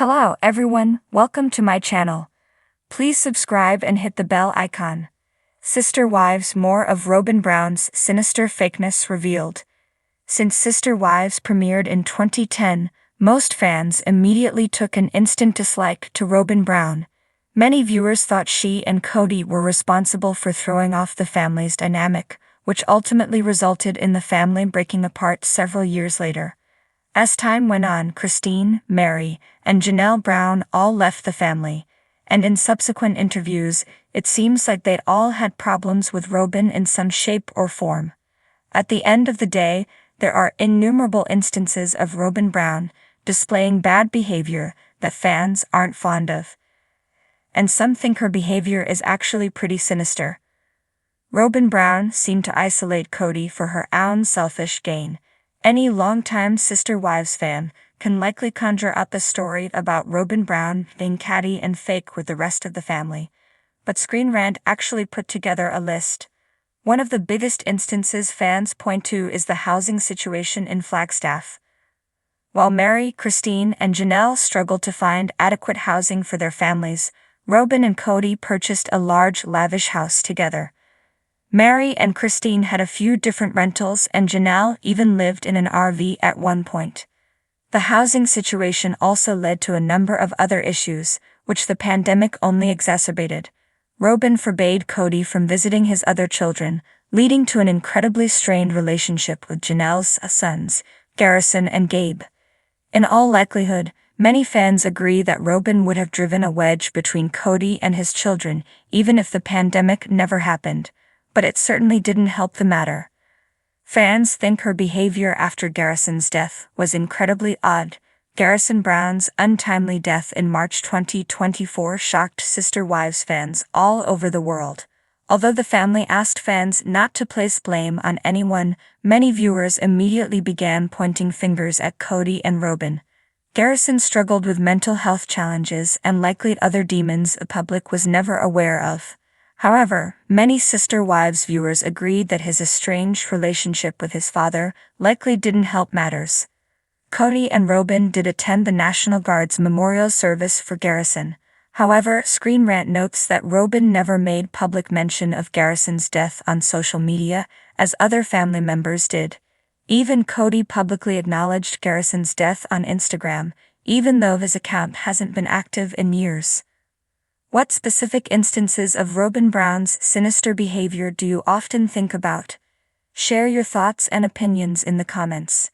Hello everyone, welcome to my channel. Please subscribe and hit the bell icon. Sister Wives, more of Robyn Brown's sinister fakeness revealed. Since Sister Wives premiered in 2010, most fans immediately took an instant dislike to Robyn Brown. Many viewers thought she and Cody were responsible for throwing off the family's dynamic, which ultimately resulted in the family breaking apart several years later. As time went on, Cristin, Mary, and Janelle Brown all left the family, and in subsequent interviews, it seems like they'd all had problems with Robyn in some shape or form. At the end of the day, there are innumerable instances of Robyn Brown displaying bad behavior that fans aren't fond of. And some think her behavior is actually pretty sinister. Robyn Brown seemed to isolate Cody for her own selfish gain. Any longtime Sister Wives fan can likely conjure up a story about Robyn Brown being catty and fake with the rest of the family. But Screen Rant actually put together a list. One of the biggest instances fans point to is the housing situation in Flagstaff. While Mary, Cristin, and Janelle struggled to find adequate housing for their families, Robyn and Cody purchased a large, lavish house together. Mary and Cristin had a few different rentals, and Janelle even lived in an RV at one point. The housing situation also led to a number of other issues, which the pandemic only exacerbated. Robyn forbade Cody from visiting his other children, leading to an incredibly strained relationship with Janelle's sons, Garrison and Gabe. In all likelihood, many fans agree that Robyn would have driven a wedge between Cody and his children, even if the pandemic never happened. But it certainly didn't help the matter. Fans think her behavior after Garrison's death was incredibly odd. Garrison Brown's untimely death in March 2024 shocked Sister Wives fans all over the world. Although the family asked fans not to place blame on anyone, many viewers immediately began pointing fingers at Cody and Robyn. Garrison struggled with mental health challenges and likely other demons the public was never aware of. However, many Sister Wives viewers agreed that his estranged relationship with his father likely didn't help matters. Cody and Robyn did attend the National Guard's memorial service for Garrison. However, Screen Rant notes that Robyn never made public mention of Garrison's death on social media, as other family members did. Even Cody publicly acknowledged Garrison's death on Instagram, even though his account hasn't been active in years. What specific instances of Robyn Brown's sinister behavior do you often think about? Share your thoughts and opinions in the comments.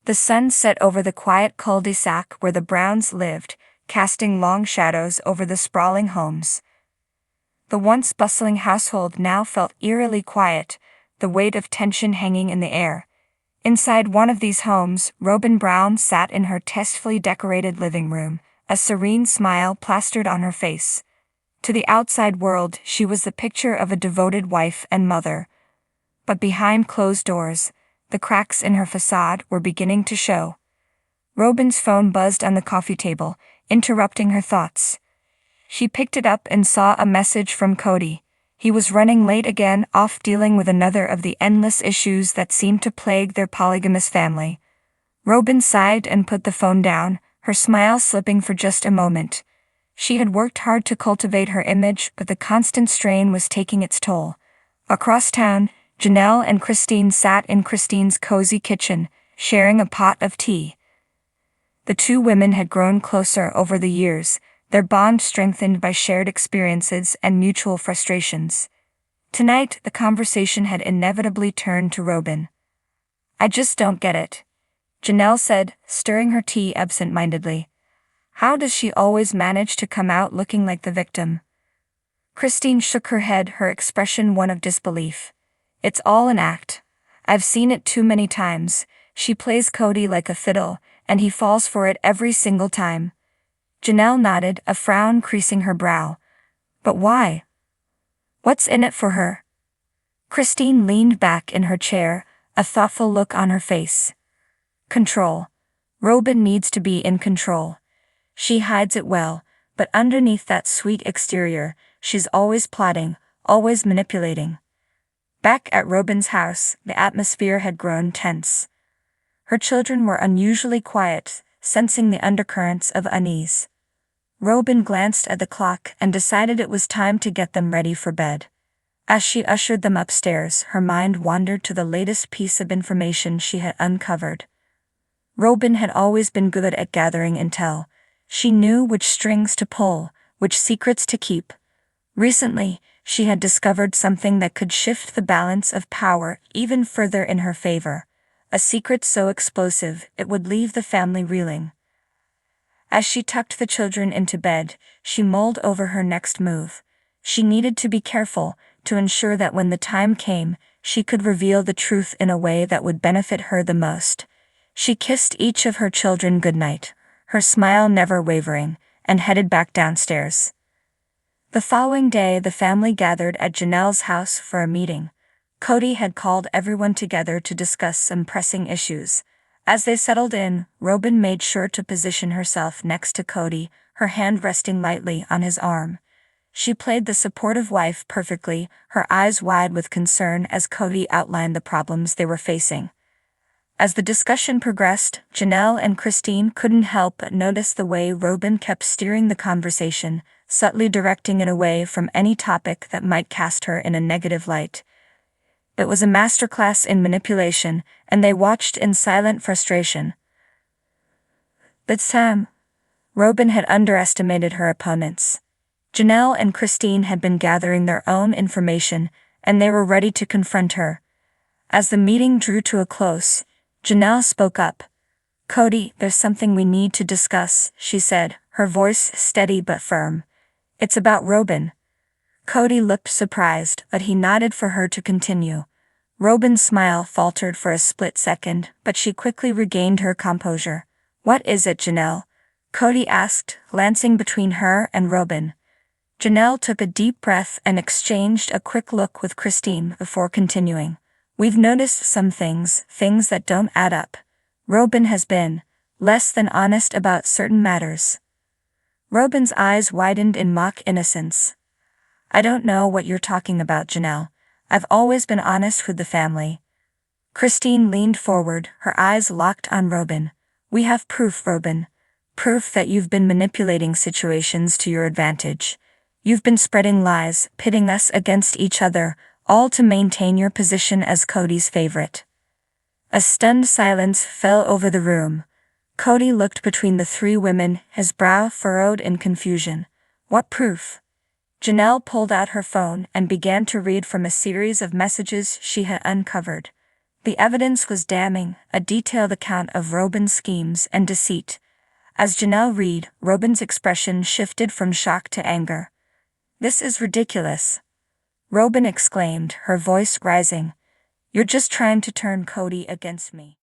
The sun set over the quiet cul-de-sac where the Browns lived, casting long shadows over the sprawling homes. The once bustling household now felt eerily quiet, the weight of tension hanging in the air. Inside one of these homes, Robyn Brown sat in her tastefully decorated living room, a serene smile plastered on her face. To the outside world, she was the picture of a devoted wife and mother. But behind closed doors, the cracks in her facade were beginning to show. Robyn's phone buzzed on the coffee table, interrupting her thoughts. She picked it up and saw a message from Cody. He was running late again, off dealing with another of the endless issues that seemed to plague their polygamous family. Robyn sighed and put the phone down, her smile slipping for just a moment. She had worked hard to cultivate her image, but the constant strain was taking its toll. Across town, Janelle and Cristin sat in Cristin's cozy kitchen, sharing a pot of tea. The two women had grown closer over the years, their bond strengthened by shared experiences and mutual frustrations. Tonight, the conversation had inevitably turned to Robyn. "I just don't get it," Janelle said, stirring her tea absent-mindedly. "How does she always manage to come out looking like the victim?" Cristin shook her head, her expression one of disbelief. "It's all an act. I've seen it too many times. She plays Cody like a fiddle, and he falls for it every single time." Janelle nodded, a frown creasing her brow. "But why? What's in it for her?" Cristin leaned back in her chair, a thoughtful look on her face. "Control. Robyn needs to be in control. She hides it well, but underneath that sweet exterior, she's always plotting, always manipulating." Back at Robyn's house, the atmosphere had grown tense. Her children were unusually quiet, sensing the undercurrents of unease. Robyn glanced at the clock and decided it was time to get them ready for bed. As she ushered them upstairs, her mind wandered to the latest piece of information she had uncovered. Robyn had always been good at gathering intel. She knew which strings to pull, which secrets to keep. Recently, she had discovered something that could shift the balance of power even further in her favor. A secret so explosive it would leave the family reeling. As she tucked the children into bed, she mulled over her next move. She needed to be careful to ensure that when the time came, she could reveal the truth in a way that would benefit her the most. She kissed each of her children goodnight, her smile never wavering, and headed back downstairs. The following day, the family gathered at Janelle's house for a meeting. Cody had called everyone together to discuss some pressing issues. As they settled in, Robyn made sure to position herself next to Cody, her hand resting lightly on his arm. She played the supportive wife perfectly, her eyes wide with concern as Cody outlined the problems they were facing. As the discussion progressed, Janelle and Cristin couldn't help but notice the way Robyn kept steering the conversation, subtly directing it away from any topic that might cast her in a negative light. It was a masterclass in manipulation, and they watched in silent frustration. But Sam, Robyn had underestimated her opponents. Janelle and Cristin had been gathering their own information, and they were ready to confront her. As the meeting drew to a close, Janelle spoke up. "Cody, there's something we need to discuss," she said, her voice steady but firm. "It's about Robyn." Cody looked surprised, but he nodded for her to continue. Robyn's smile faltered for a split second, but she quickly regained her composure. "What is it, Janelle?" Cody asked, glancing between her and Robyn. Janelle took a deep breath and exchanged a quick look with Cristin before continuing. "We've noticed some things that don't add up. Robyn has been less than honest about certain matters." Robyn's eyes widened in mock innocence. "I don't know what you're talking about, Janelle. I've always been honest with the family." Cristin leaned forward, her eyes locked on Robyn. "We have proof, Robyn. Proof that you've been manipulating situations to your advantage. You've been spreading lies, pitting us against each other, all to maintain your position as Cody's favorite." A stunned silence fell over the room. Cody looked between the three women, his brow furrowed in confusion. "What proof?" Janelle pulled out her phone and began to read from a series of messages she had uncovered. The evidence was damning, a detailed account of Robyn's schemes and deceit. As Janelle read, Robyn's expression shifted from shock to anger. "This is ridiculous," Robyn exclaimed, her voice rising. "You're just trying to turn Cody against me."